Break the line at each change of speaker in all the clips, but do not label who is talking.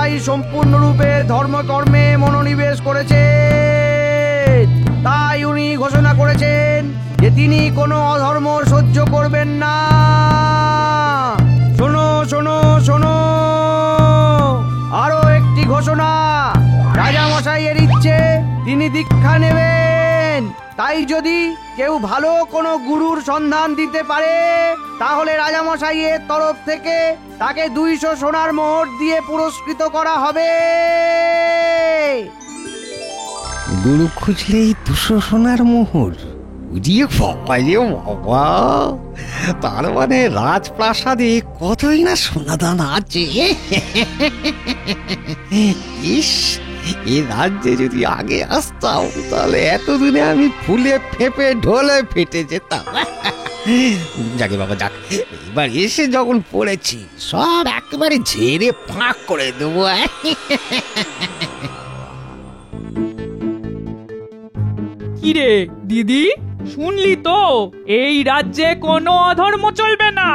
রাজামশাই সম্পূর্ণরূপে ধর্মকর্মে মনোনিবেশ করেছেন। তাই উনি ঘোষণা করেছেন যে তিনি কোনো অধর্ম সহ্য করবেন না। শোনো শোনো শোনো, আরো একটি ঘোষণা। রাজামশাইয়ের ইচ্ছে তিনি দীক্ষা নেবেন। তাই যদি কেউ ভালো কোনো গুরুর সন্ধান দিতে পারে তাহলে রাজামশাইয়ের তরফ থেকে তাকে 200 সোনার মোহর দিয়ে পুরস্কৃত করা হবে।
গুরু খুঁজলেই 200 সোনার মোহর? উজিয়ে বাবা রে বাবা, তার মানে রাজপ্রাসাদে কতই না সোনাদান আছে। ইস, এই রাজ্যে যদি আগে আসতাম তাহলে এতদিনে আমি ফুলে ফেপে ঢোলে ফেটে যেতাম। যাকে বাবা যাক, এবার এসে যখন পড়েছি সব একেবারে ঝেড়ে ফাঁক করে দেবো।
কিরে দিদি, শুনলি তো এই রাজ্যে কোনো অধর্ম চলবে না?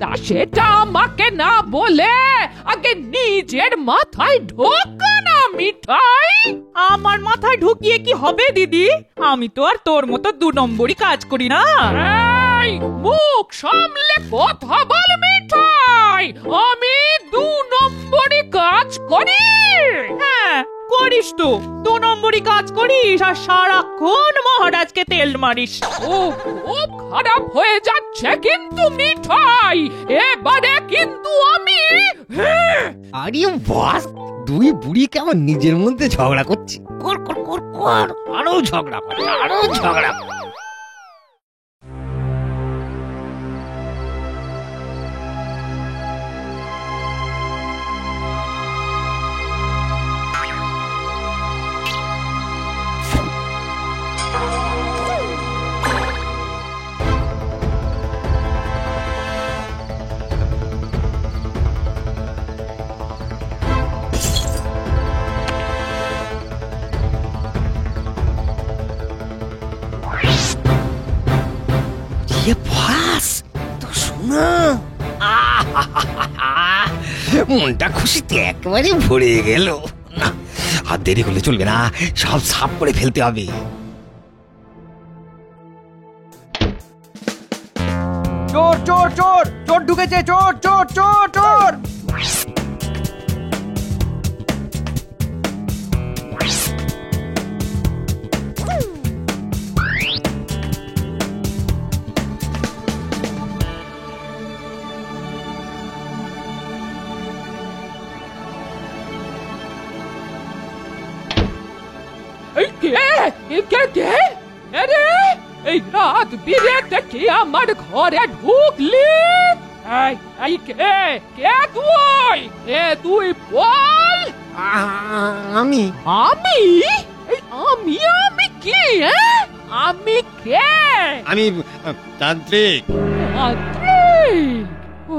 তা সেটা আমাকে না বলে আগে নিজের মাথায় ঢোকা না মিঠাই।
আমার মাথায় ঢুকিয়ে কি হবে দিদি? আমি তো আর তোর মতো 2 নম্বরই কাজ করি না।
এই, মুখ সামলে কথা বল মিঠাই। আমি 2 নম্বরই কাজ করি?
হ্যাঁ করিস তো, 2 নম্বরই কাজ করিস আর সারাক্ষণ মহারাজকে তেল মারিস।
ও খুব খারাপ হয়ে যাচ্ছে কিন্তু মিঠাই, এবারে কিন্তু আমি
আরে বাস, 2 বুড়ি কেমন নিজের মধ্যে ঝগড়া করছে। কর কর কর কর, আরো ঝগড়া কর, আরো ঝগড়া কর। মনটা খুশিতে একেবারে ভরে গেল। না, আর দেরি করলে চলবে না, সব সাফ করে ফেলতে হবে।
চোর চোর চোর চোর ঢুকেছে, চোর চোর চোর চোর।
এই কে আরে এই রাত বিরেতে কি আমার ঘরে ঢুকলি? এই কে তুই বল।
আমি
আমি আমি আমি কি? আমি কে?
আমি তান্ত্রিক।
তান্ত্রিক? ও,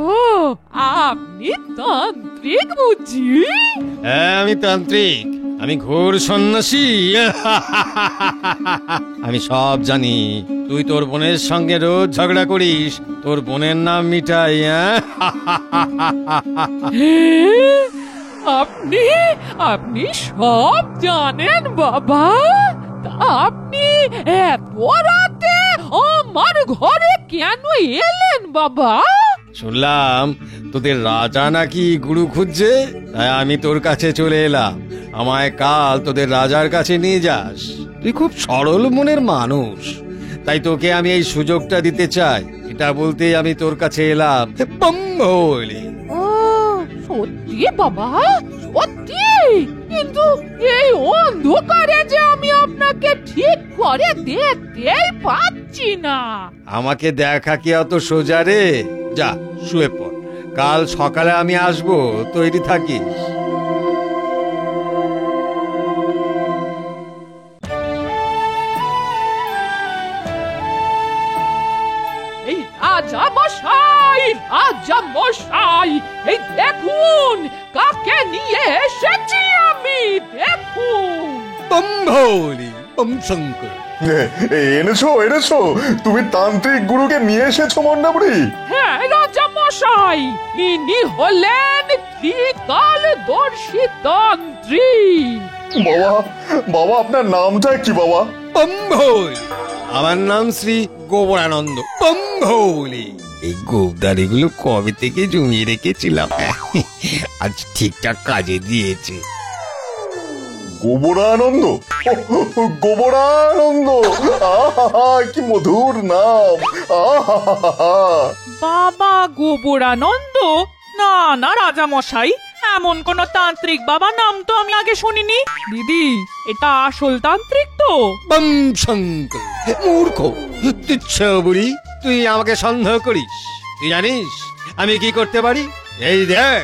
আপনি তান্ত্রিক বুঝি?
হ্যাঁ, আমি তান্ত্রিক, আমি ঘোর সন্ন্যাসী। আমি সব জানি। তুই তোর বোনের সঙ্গে রোজ ঝগড়া করিস, তোর বোনের নাম মিঠাই।
আপনি আপনি সব জানেন বাবা? তা আপনি এত রাতে আমার ঘরে কেন এলেন বাবা?
শুনলাম তোদের রাজা নাকি গুরু খুঁজছে, তাই আমি তোর কাছে চলে এলাম। আমায় কাল তোদের রাজার কাছে নিয়ে যাস। তুই খুব সরল মনের মানুষ, তাই তোকে আমি এই সুযোগটা দিতে চাই। এটা বলতেই আমি তোর কাছে এলাম। বলে
ও সত্যি বাবা, সত্যি? কিন্তু এই অন্ধকারে যে আমি আপনাকে ঠিক করে দেখতেই পাচ্ছি না।
আমাকে দেখা কি অত সোজা রে? যা শুয়ে পড়, কাল সকালে আমি আসবো, তৈরি থাকিস।
এই রাজা মশাই, এই দেখুন কাকে নিয়ে এসেছি আমি, দেখুন।
বম্ভলি বমশঙ্কর।
এনেছো তুমি তান্ত্রিক গুরুকে নিয়ে এসেছো মন্ডাবুড়ি?
হ্যাঁ রাজা মশাই, ইনি হলেন ত্রিকালদর্শী তান্ত্রিক।
বাবা বাবা আপনার নামটা কি বাবা?
বম্ভৌলি। আমার নাম শ্রী গোবরানন্দ বম্ভৌলি। এই গোবদারিগুলো কবে থেকে জমিয়ে রেখেছিলাম, আজ ঠিকঠাক কাজে দিয়েছে।
গোবরানন্দ, গোবরানন্দ, আহা কি মধুর নাম, আহা।
বাবা গোবরানন্দ? না না রাজা মশাই, এমন কোন তান্ত্রিক বাবা নাম তো আমি আগে শুনিনি। দিদি, এটা আসল তান্ত্রিক তো?
বম শঙ্কর মূর্খ তুচ্ছ বুড়ি, তুই আমাকে সন্দেহ করিস? তুই জানিস আমি কি করতে পারি? এই দেখ।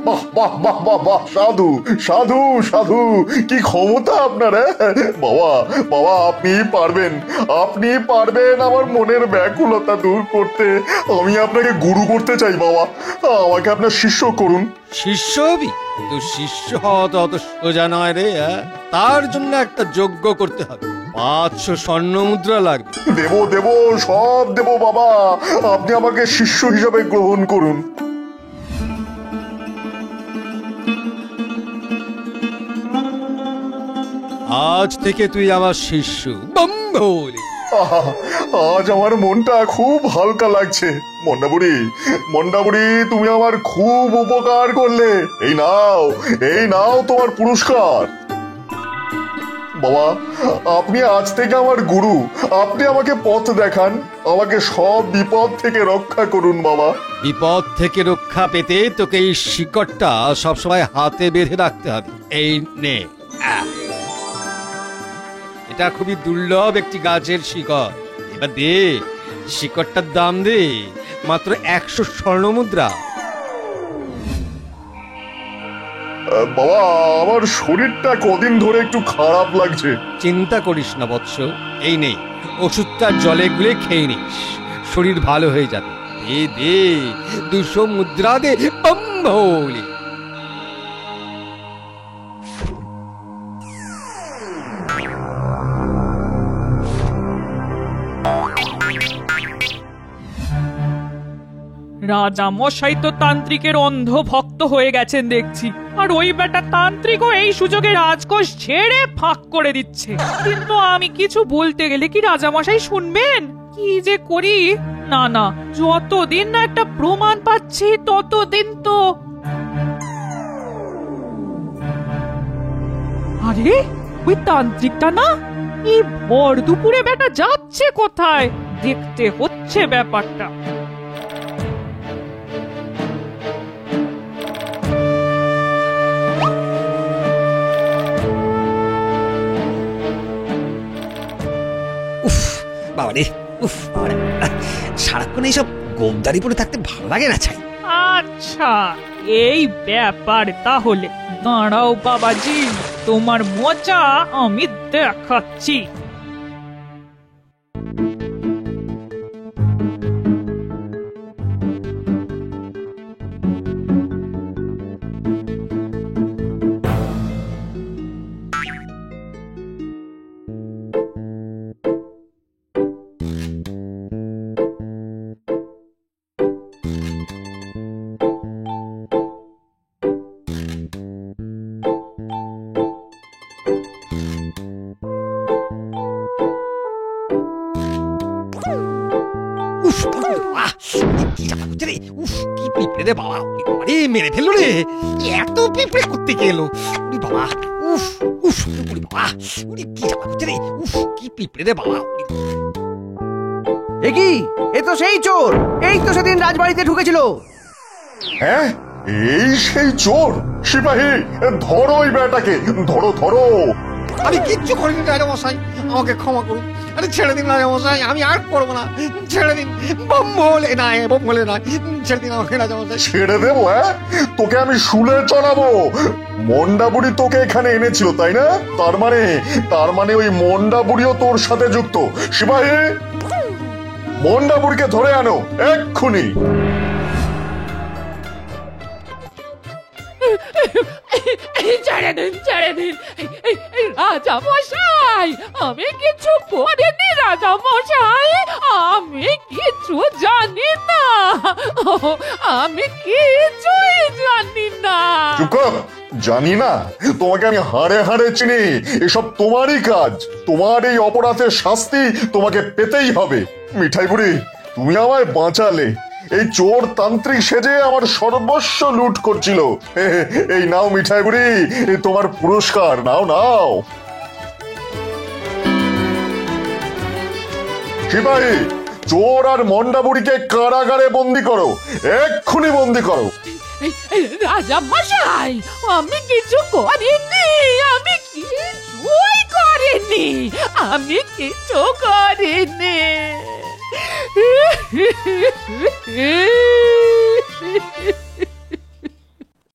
বাহ বাহ বাহ বাহ বাহ, সাধু সাধু সাধু, কি ক্ষমতা আপনার! বাবা বাবা আপনি পারবেন, আপনি পারবেন আমার মনের ব্যাকুলতা দূর করতে। আমি আপনাকে গুরু করতে চাই বাবা, আমাকে আপনার শিষ্য করুন।
শিষ্য হবি? তো শিষ্য হওয়া তো অত সোজা নয় রে। তার জন্য একটা যজ্ঞ করতে হবে, 500 স্বর্ণ মুদ্রা লাগবে।
দেব দেব, সব দেব বাবা, আপনি আমাকে শিষ্য হিসাবে গ্রহণ করুন।
আজ থেকে তুই আমার শিষ্য বম্ভৌলি।
আহা, আজ আমার মনটা খুব হালকা লাগছে। মন্ডাবুড়ি, মন্ডাবুড়ি, তুমি আমার খুব উপকার করলে। এই নাও তোমার পুরস্কার। বাবা আপনি আজ থেকে আমার গুরু, আপনি আমাকে পথ দেখান, আমাকে সব বিপদ থেকে রক্ষা করুন বাবা।
বিপদ থেকে রক্ষা পেতে তোকে এই শিকড়টা সবসময় হাতে বেঁধে রাখতে হবে। এই নে, এটা খুবই দুর্লভ একটি গাছের শিকড়। এবার দে, শিকড়টার দাম দে মাত্র 100 স্বর্ণ মুদ্রা।
বাবা আমার শরীরটা কদিন ধরে একটু খারাপ লাগছে।
চিন্তা করিস না বৎস, এই নেই, ওষুধটা জলে গুলে খেয়ে নিস, শরীর ভালো হয়ে যাবে। দে দে, 200 মুদ্রা দে বম্ভৌলি।
রাজা মশাই তো তান্ত্রিকের অন্ধ ভক্ত হয়ে গেছেন দেখছি, আর ওই বেটা তান্ত্রিকও এই সুযোগে রাজকোষ ছেড়ে ফাঁক করে দিচ্ছে। কিন্তু আমি কিছু বলতে গেলে কি রাজা মশাই শুনবেন? কি যে করি! না না, যতদিন না একটা প্রমাণ পাচ্ছি ততদিন তো। আরে ওই তান্ত্রিকটা না, এই ভর দুপুরে বেটা যাচ্ছে কোথায়? দেখতে হচ্ছে ব্যাপারটা।
বাবারে, উফ বাবারে, সারাক্ষণ এইসব গোমদারি পরে থাকতে ভালো লাগে না ছাই।
আচ্ছা, এই ব্যাপার তাহলে। দাঁড়াও বাবাজি, তোমার মজা আমি দেখাচ্ছি।
উফ বাবা, কি জ্বালা করছে রে! উফ কি পিঁপড়ে রে বাবা! আরে মেরে ফেললো রে! এত পিঁপড়ে করতে গেলো বাবা! উফ উফ বাবা, কি জ্বালা করছে রে! উফ কি পিঁপড়ে রে বাবা!
এ কি? এ তো সেই চোর, এই তো সেদিন রাজবাড়িতে ঢুকেছিল।
হ্যাঁ এই সেই চোর। সিপাহী ধরো ওই বেটাকে, ধরো ধরো।
আমি কিচ্ছু করিনি রাজামশাই, আমাকে ক্ষমা করুন। আরে ছেড়ে দিন রাজামশাই, আমি আর করবো না, ছেড়ে দিন। বম্ভৌলি নয়, বম্ভৌলি নয়, ছেড়ে দিন আমাকে রাজামশাই।
ছেড়ে দেবো? হ্যাঁ তোকে আমি শুলে চড়াবো। মন্ডাবুড়ি তোকে এখানে এনেছিল তাই না? তার মানে ওই মন্ডাবুড়িও তোর সাথে যুক্ত। সিপাহী মন্ডাবুড়িকে ধরে আনো এক্ষুনি।
ছেড়ে দিন, ছেড়ে দিন। রাজা মশাই, মশাই, আমি কিছু করিনি রাজা মশাই, আমি কিছু জানি না, আমি কিছুই জানি না।
চুপ কর। জানি না? তোমাকে আমি হাড়ে হাড়ে চিনি। এসব তোমারই কাজ। তোমার এই অপরাধের শাস্তি তোমাকে পেতেই হবে। মিঠাই বুড়ি, তুমি আমায় বাঁচালে। এই চোর তান্ত্রিক সেজে আমার সর্বস্ব লুট করছিল। এই নাও মিঠাই বুড়ি, তোমার পুরস্কার। নাও নাও। সিপাহী, চোর আর মন্ডা বুড়িকে কারাগারে বন্দি করো। এক্ষুনি বন্দি করো।
রাজা মশাই, আমি কিছু করিনি, আমি কিছুই করিনি, আমি কিছু করিনি।